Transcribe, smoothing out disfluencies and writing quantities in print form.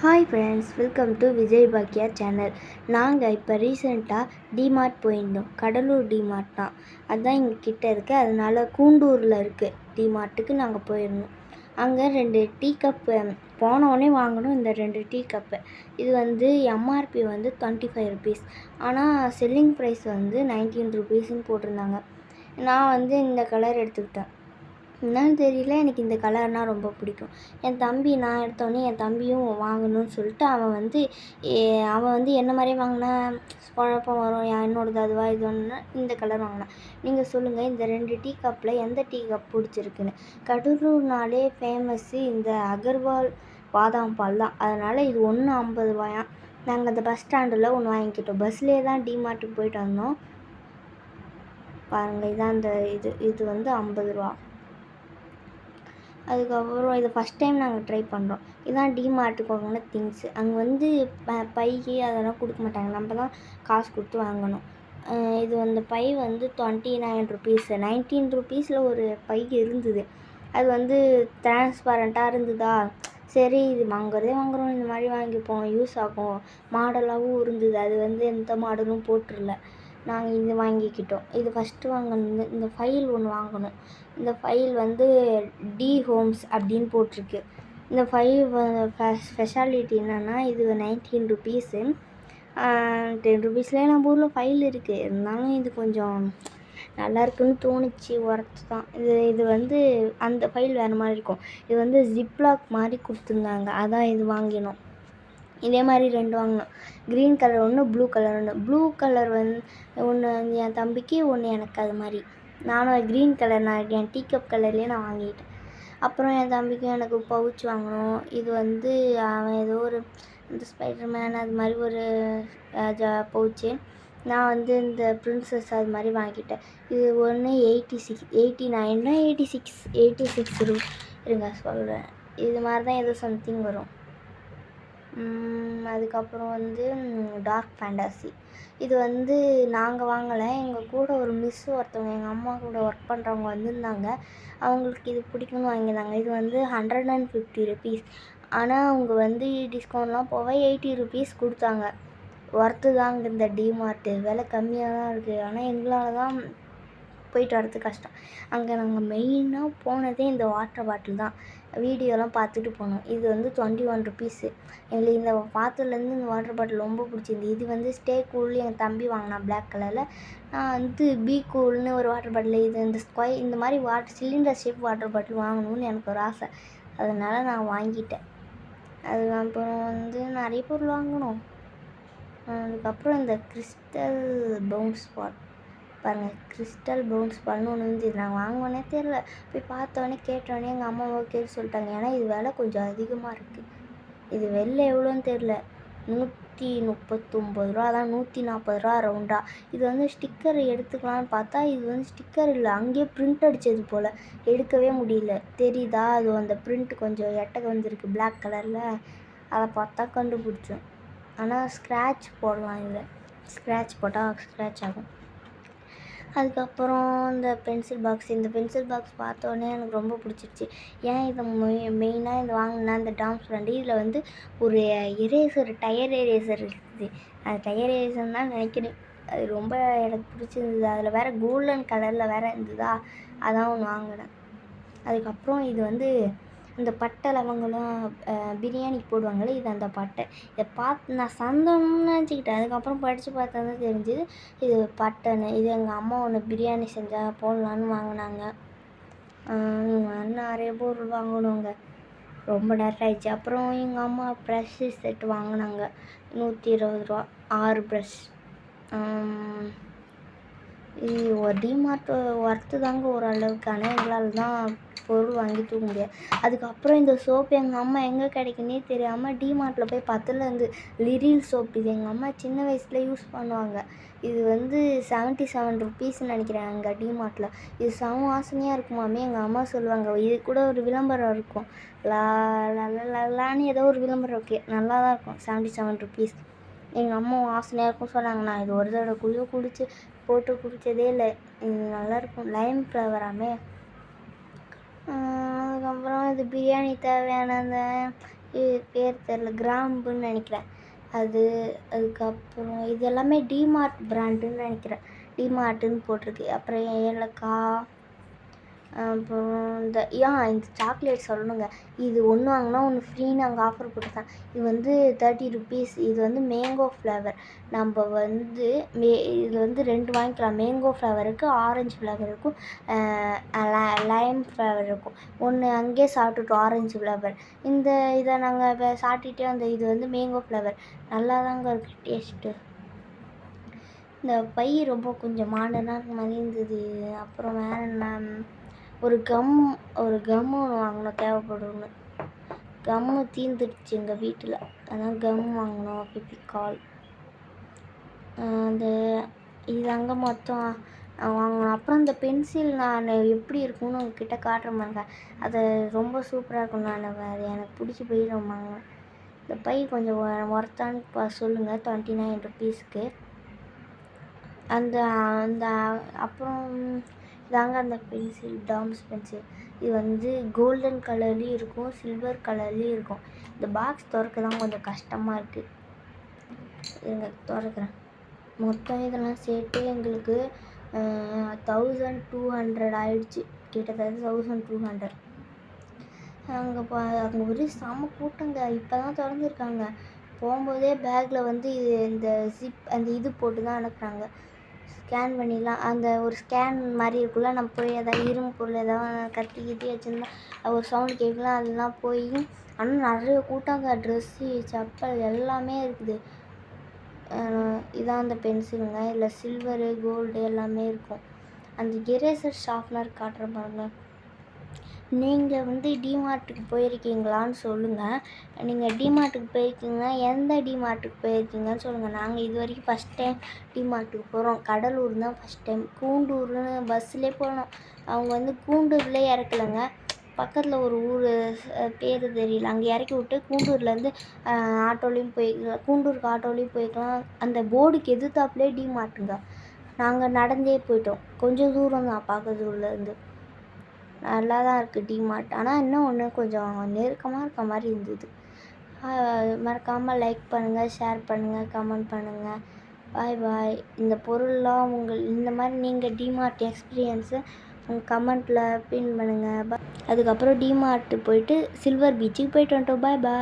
Hi friends, welcome to Vijay பாக்கியா channel. நாங்கள் இப்போ ரீசெண்டாக டிமார்ட் போயிருந்தோம். கடலூர் டிமார்ட் தான், அதுதான் எங்கள் கிட்டே இருக்குது. அதனால கூண்டூரில் இருக்குது டிமார்ட்டுக்கு நாங்கள் போயிருந்தோம். அங்கே 2 டீ கப்பு போனோடனே வாங்கணும். இந்த 2 டீ கப்பு இது வந்து எம்ஆர்பி வந்து 25 ருபீஸ், ஆனால் செல்லிங் ப்ரைஸ் வந்து 19 ருபீஸ்ன்னு போட்டிருந்தாங்க. நான் வந்து இந்த கலர் எடுத்துக்கிட்டேன். என்னன்னு தெரியல, எனக்கு இந்த கலர்னால் ரொம்ப பிடிக்கும். என் தம்பி நான் எடுத்தோடனே என் தம்பியும் வாங்கணும்னு சொல்லிட்டு அவன் வந்து என்ன மாதிரியே வாங்கினா குழப்பம் வரும், என்னோடது அதுவா இது ஒன்று இந்த கலர் வாங்கினேன். நீங்கள் சொல்லுங்கள், இந்த 2 டீ கப்பில் எந்த டீ கப் பிடிச்சிருக்குன்னு. கடலூர்னாலே ஃபேமஸ்ஸு இந்த அகர்வால் பாதாம் பால் தான். அதனால் இது ஒன்று 50 ரூபாயாம். நாங்கள் அந்த பஸ் ஸ்டாண்டில் ஒன்று வாங்கிக்கிட்டோம். பஸ்லேயே தான் டிமார்ட்டுக்கு போயிட்டு வந்தோம். பாருங்கள், இதான் இந்த இது வந்து 50 ரூபா. அதுக்கப்புறம் இது ஃபஸ்ட் டைம் நாங்கள் ட்ரை பண்ணுறோம். இதுதான் டிமார்ட்டுக்கு வாங்கின திங்ஸு. அங்கே வந்து பைக்கு அதெல்லாம் கொடுக்க மாட்டாங்க, நம்ம தான் காசு கொடுத்து வாங்கணும். இது அந்த பை வந்து 29 ருபீஸு. 19 ருபீஸில் ஒரு பை இருந்தது. அது வந்து டிரான்ஸ்பரண்ட்டாக இருந்ததா, சரி இது வாங்குகிறோம், இந்த மாதிரி வாங்கிப்போம், யூஸ் ஆகும், மாடலாகவும் இருந்தது. அது வந்து எந்த மாடலும் போட்டுருல. நாங்கள் இது வாங்கிக்கிட்டோம். இது ஃபஸ்ட்டு வாங்கினது. இந்த ஃபைல் ஒன்று வாங்கணும். இந்த ஃபைல் வந்து டி ஹோம்ஸ் அப்படின்னு போட்டிருக்கு. இந்த ஃபைல் ஸ்பெஷாலிட்டி என்னென்னா, இது 19 ருபீஸு. 10 ருபீஸ்லேயே நம்ம ஊரில் ஃபைல் இருக்குது. இருந்தாலும் இது கொஞ்சம் நல்லா இருக்குன்னு தோணுச்சு, ஒர்த்து தான். இது வந்து அந்த ஃபைல் வேறு மாதிரி இருக்கும். இது வந்து ஜிப்லாக் மாதிரி கொடுத்துருந்தாங்க, அதான் இது வாங்கினோம். இதே மாதிரி 2 வாங்கினோம். க்ரீன் கலர் ஒன்று, ப்ளூ கலர் ஒன்று. ப்ளூ கலர் ஒன்று என் தம்பிக்கு, ஒன்று எனக்கு. அது மாதிரி நானும் க்ரீன் கலர் என் டீ கப் கலர்லேயே நான் வாங்கிட்டேன். அப்புறம் என் தம்பிக்கு எனக்கு பவுச் வாங்கினோம். இது வந்து அவன் ஏதோ ஒரு இந்த ஸ்பைடர்மேன் அது மாதிரி ஒரு பவுச்சு. நான் வந்து இந்த பிரின்சஸ் அது மாதிரி வாங்கிட்டேன். இது ஒன்று 86 இருங்க சொல்கிறேன். இது மாதிரி தான் ஏதோ சம்திங் வரும். அதுக்கப்புறம் வந்து டார்க் ஃபேண்டசி. இது வந்து நாங்கள் வாங்கலை, எங்கள் கூட ஒரு மிஸ்ஸு ஒருத்தவங்க எங்கள் அம்மா கூட ஒர்க் பண்ணுறவங்க வந்திருந்தாங்க. அவங்களுக்கு இது பிடிக்கும்னு வாங்கியிருந்தாங்க. இது வந்து 150 ருபீஸ், ஆனால் அவங்க வந்து டிஸ்கவுண்ட்லாம் போக 80 ருபீஸ் கொடுத்தாங்க. ஒர்த்து தாங்க இந்த டிமார்ட்டு. விலை கம்மியாக தான் இருக்குது, ஆனால் எங்களால் தான் போயிட்டு வரது கஷ்டம். அங்கே நாங்கள் மெயினாக போனதே இந்த வாட்டர் பாட்டில் தான். வீடியோலாம் பார்த்துட்டு போனோம். இது வந்து 21 ருபீஸு. எங்களுக்கு இந்த பார்த்ததுலேருந்து இந்த வாட்டர் பாட்டில் ரொம்ப பிடிச்சிருந்து. இது வந்து ஸ்டே கூல் என் தம்பி வாங்கினான் பிளாக் கலரில். நான் வந்து பி கூல்னு ஒரு வாட்டர் பாட்டில், இது இந்த மாதிரி சிலிண்டர் ஷேப் வாட்டர் பாட்டில் வாங்கணும்னு எனக்கு ஒரு ஆசை. அதனால் நான் வாங்கிட்டேன். அதுக்கப்புறம் வந்து நிறைய பொருள் வாங்கினோம். அதுக்கப்புறம் இந்த கிறிஸ்டல் பவுன்ஸ் பால் பாருங்கள், கிறிஸ்டல் பவுன்ஸ் பால்னு ஒன்று வந்து நான் வாங்குவேனே தெரில. போய் பார்த்தோன்னே கேட்டோடனே எங்கள் அம்மா ஓகே சொல்லிட்டாங்க. ஏன்னா இது விலை கொஞ்சம் அதிகமாக இருக்குது. இது வெளில எவ்வளோன்னு தெரில, 139 ரூபா தான், 140 ரூபா ரவுண்டாக. இது வந்து ஸ்டிக்கர் எடுத்துக்கலான்னு பார்த்தா இது வந்து ஸ்டிக்கர் இல்லை, அங்கேயே ப்ரிண்ட் அடித்தது போல், எடுக்கவே முடியல. தெரியுதா, அது அந்த ப்ரிண்ட் கொஞ்சம் எட்டக வந்துருக்கு பிளாக் கலரில். அதை பார்த்தா கண்டுபிடிச்சோம். ஆனால் ஸ்க்ராட்ச் போடலாம், இதில் ஸ்க்ராட்ச் போட்டால் ஸ்க்ராட்ச் ஆகும். அதுக்கப்புறம் இந்த பென்சில் பாக்ஸ் பார்த்தோன்னே எனக்கு ரொம்ப பிடிச்சிருச்சு. ஏன் இதை மெயினாக இது வாங்கினா, இந்த டாம்ஸ் ஃப்ரெண்டு இதில் வந்து ஒரு டயர் எரேசர் இருக்குது. அது டயர் எரேசர் தான் நினைக்கிறேன். அது ரொம்ப எனக்கு பிடிச்சிருந்தது. அதில் வேறு கோல்டன் கலரில் வேறு இருந்ததா, அதான் ஒன்று வாங்கினேன். அதுக்கப்புறம் இது வந்து இந்த பட்டை லவங்கெல்லாம் பிரியாணிக்கு போடுவாங்களே, இது அந்த பட்டை. இதை பார்த்து நான் சந்தனம்னு நினச்சிக்கிட்டேன். அதுக்கப்புறம் படித்து பார்த்தா தான் தெரிஞ்சுது இது பட்டைன்னு. இது எங்கள் அம்மா ஒன்று பிரியாணி செஞ்சால் போடலான்னு வாங்கினாங்க. நிறைய பொருள் வாங்கணுங்க, ரொம்ப நேரம் ஆயிடுச்சு. அப்புறம் எங்கள் அம்மா ப்ரஷ்ஷு செட்டு வாங்கினாங்க, 120 ரூபா 6 ப்ரஷ். இது ஒரு டிமார்ட் ஒர்த்து தாங்க ஓரளவுக்கு, ஆனால் எங்களால் தான் பொருள் வாங்கி தூக்க முடியாது. அதுக்கப்புறம் இந்த சோப்பு எங்கள் அம்மா எங்கே கிடைக்குன்னே தெரியாமல் டிமார்ட்டில் போய் பார்த்ததுல லிரில் சோப். இது எங்கள் அம்மா சின்ன வயசில் யூஸ் பண்ணுவாங்க. இது வந்து 77 ருபீஸ்ன்னு நினைக்கிறேன் அங்கே டிமார்ட்டில். இது செம வாசனையாக இருக்குமாமே, எங்கள் அம்மா சொல்லுவாங்க. இது கூட ஒரு விளம்பரம் இருக்கும், லான்னு ஏதோ ஒரு விளம்பரம் இருக்குது, நல்லா தான் இருக்கும். 77 ருபீஸ். எங்கள் அம்மா வாசனையாக இருக்கும் சொன்னாங்க. நான் இது ஒரு தடவை போட்டு குடித்ததே இல்லை. இது நல்லாயிருக்கும், லைம் ஃப்ளவராமே. அதுக்கப்புறம் இது பிரியாணி தேவையான அந்த பேர் தெரில, கிராம்புன்னு நினைக்கிறேன். அது அதுக்கப்புறம் இது எல்லாமே டிமார்ட் பிராண்டுன்னு நினைக்கிறேன். டிமார்ட்டுன்னு போட்டிருக்கு. அப்புறம் ஏலக்காய், அப்புறம் இந்த சாக்லேட் சொல்லணுங்க. இது ஒன்று வாங்கினா ஒன்று ஃப்ரீன்னு அங்கே ஆஃபர் போட்டிருக்காங்க. இது வந்து 30 ருபீஸ். இது வந்து மேங்கோ ஃப்ளேவர். நம்ம வந்து இதில் வந்து 2 வாங்கிக்கலாம். மேங்கோ ஃப்ளேவர் இருக்குது, ஆரஞ்சு ஃப்ளேவர் இருக்கும், லைம் ஃப்ளேவர் இருக்கும். ஒன்று அங்கேயே சாப்பிட்டுட்டோம் ஆரஞ்சு ஃப்ளேவர். இதை நாங்கள் சாப்பிட்டுட்டே இது வந்து மேங்கோ ஃப்ளேவர். நல்லா தாங்க இருக்குது டேஸ்ட்டு. இந்த பை ரொம்ப கொஞ்சம் மாடர்னாக மாதிரி இருந்தது. அப்புறம் வேறு என்ன, ஒரு கம்மு ஒன்று வாங்கினோம், தேவைப்படும்னு. கம்மு தீர்ந்துடுச்சு எங்கள் வீட்டில், அதான் கம் வாங்கினோம். பிபிகால் இது அங்கே மொத்தம் வாங்கினோம். அப்புறம் இந்த பென்சில் நான் எப்படி இருக்கும்னு உங்ககிட்ட காட்டுற மாதிரிங்க, அது ரொம்ப சூப்பராக இருக்கும். அது எனக்கு பிடிச்சி போய் நான் வாங்கினேன். இந்த பை கொஞ்சம் ஒர்த்தான்னு சொல்லுங்கள். 29 ருபீஸ்க்கு. அப்புறம் இதாங்க அந்த பென்சில், டாம்ஸ் பென்சில். இது வந்து கோல்டன் கலர்லேயும் இருக்கும், சில்வர் கலர்லேயும் இருக்கும். இந்த பாக்ஸ் திறக்க தான் கொஞ்சம் கஷ்டமாக இருக்குது. திறக்கிறேன். மொத்தம் இதெல்லாம் சேர்த்து எங்களுக்கு 1200 ஆயிடுச்சு. கிட்டத்தட்ட 1200. அங்கே ஒரு செம கூட்டங்க. இப்போ தான் திறந்துருக்காங்க. போகும்போதே பேக்கில் வந்து இந்த இது போட்டு தான் அனுப்புகிறாங்க. ஸ்கேன் பண்ணிடலாம். அந்த ஒரு ஸ்கேன் மாதிரி இருக்குல்ல, நம்ம போய் எதாவது இரும்பு பொருள் எதாவது கத்தி வச்சுருந்தா ஒரு சவுண்டு கேட்கலாம். அதெல்லாம் போய் ஆனால் நிறைய கூட்டாங்க. ட்ரெஸ்ஸு, செப்பல் எல்லாமே இருக்குது. இதான் அந்த பென்சிலுங்க. இல்லை சில்வரு, கோல்டு எல்லாமே இருக்கும். அந்த எரேசர் ஷார்ப்னர் காட்டுற பாருங்க. நீங்கள் வந்து டிமார்ட்டுக்கு போயிருக்கீங்களான்னு சொல்லுங்கள். நீங்கள் டிமார்ட்டுக்கு போயிருக்கீங்கன்னா எந்த டிமார்ட்டுக்கு போயிருக்கீங்கன்னு சொல்லுங்கள். நாங்கள் இது வரைக்கும் ஃபஸ்ட் டைம் டிமார்ட்டுக்கு போகிறோம். கடலூர் தான் ஃபஸ்ட் டைம். கூண்டூர்னு பஸ்ஸிலே போனோம். அவங்க வந்து கூண்டூர்லேயே இறக்கலைங்க, பக்கத்தில் ஒரு ஊர் பேர் தெரியல, அங்கே இறக்கி விட்டு கூண்டூர்லேருந்து ஆட்டோலேயும் போய்க்கலாம். கூண்டூருக்கு ஆட்டோலேயும் போய்க்கலாம். அந்த போர்டுக்கு எதிர்த்தாப்புலேயே டிமார்ட்டுங்க. நாங்கள் நடந்தே போயிட்டோம். கொஞ்சம் தூரம் தான் பக்கத்து ஊர்லேருந்து. நல்லா தான் இருக்குது டிமார்ட். ஆனால் இன்னும் ஒன்று கொஞ்சம் நெருக்கமாக இருக்க மாதிரி இருந்தது. மறக்காமல் லைக் பண்ணுங்கள், ஷேர் பண்ணுங்கள், கமெண்ட் பண்ணுங்கள். பாய் பாய். இந்த பொருள்லாம் இந்த மாதிரி நீங்கள் டிமார்ட் எக்ஸ்பீரியன்ஸை உங்கள் கமெண்ட்டில் பின் பண்ணுங்கள். அதுக்கப்புறம் டிமார்ட்டு போயிட்டு சில்வர் பீச்சுக்கு போயிட்டு வந்துட்டோம். பாய் பாய்.